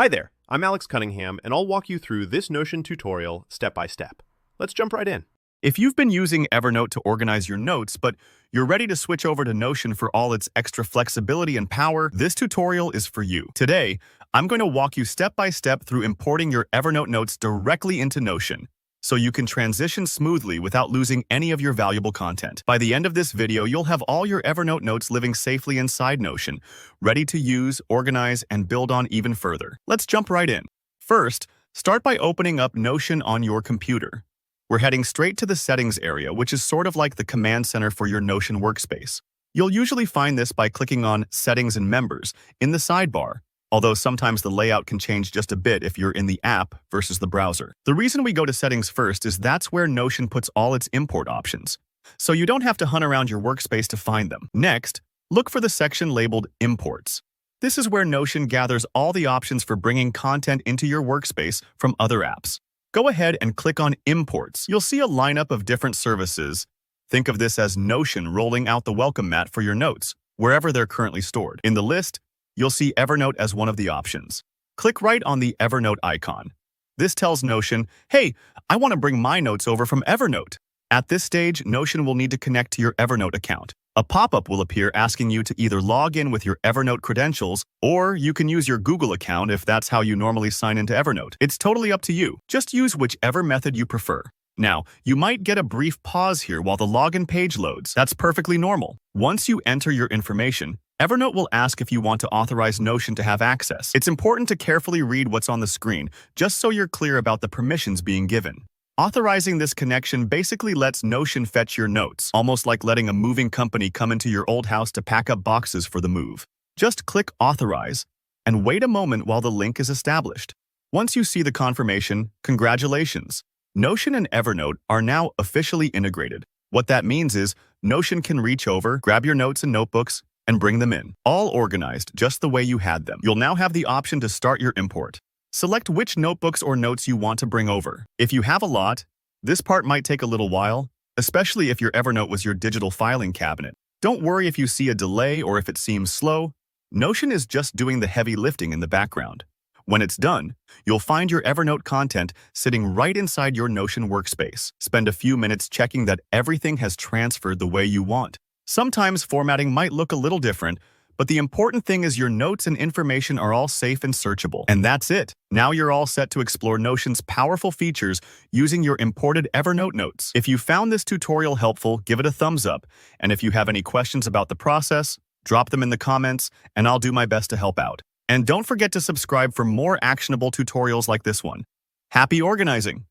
Hi there, I'm Alex Cunningham, and I'll walk you through this Notion tutorial step by step. Let's jump right in. If you've been using Evernote to organize your notes, but you're ready to switch over to Notion for all its extra flexibility and power, this tutorial is for you. Today, I'm going to walk you step by step through importing your Evernote notes directly into Notion, so you can transition smoothly without losing any of your valuable content. By the end of this video, you'll have all your Evernote notes living safely inside Notion, ready to use, organize, and build on even further. Let's jump right in. First, start by opening up Notion on your computer. We're heading straight to the settings area, which is sort of like the command center for your Notion workspace. You'll usually find this by clicking on Settings and Members in the sidebar, although sometimes the layout can change just a bit if you're in the app versus the browser. The reason we go to Settings first is that's where Notion puts all its import options, so you don't have to hunt around your workspace to find them. Next, look for the section labeled Imports. This is where Notion gathers all the options for bringing content into your workspace from other apps. Go ahead and click on Imports. You'll see a lineup of different services. Think of this as Notion rolling out the welcome mat for your notes, wherever they're currently stored. In the list, you'll see Evernote as one of the options. Click right on the Evernote icon. This tells Notion, hey, I want to bring my notes over from Evernote. At this stage, Notion will need to connect to your Evernote account. A pop-up will appear asking you to either log in with your Evernote credentials, or you can use your Google account if that's how you normally sign into Evernote. It's totally up to you. Just use whichever method you prefer. Now, you might get a brief pause here while the login page loads. That's perfectly normal. Once you enter your information, Evernote will ask if you want to authorize Notion to have access. It's important to carefully read what's on the screen, just so you're clear about the permissions being given. Authorizing this connection basically lets Notion fetch your notes, almost like letting a moving company come into your old house to pack up boxes for the move. Just click Authorize and wait a moment while the link is established. Once you see the confirmation, congratulations! Notion and Evernote are now officially integrated. What that means is Notion can reach over, grab your notes and notebooks, and bring them in, all organized just the way you had them. You'll now have the option to start your import. Select which notebooks or notes you want to bring over. If you have a lot, this part might take a little while, especially if your Evernote was your digital filing cabinet. Don't worry if you see a delay or if it seems slow. Notion is just doing the heavy lifting in the background. When it's done, you'll find your Evernote content sitting right inside your Notion workspace. Spend a few minutes checking that everything has transferred the way you want. Sometimes formatting might look a little different, but the important thing is your notes and information are all safe and searchable. And that's it. Now you're all set to explore Notion's powerful features using your imported Evernote notes. If you found this tutorial helpful, give it a thumbs up. And if you have any questions about the process, drop them in the comments, and I'll do my best to help out. And don't forget to subscribe for more actionable tutorials like this one. Happy organizing!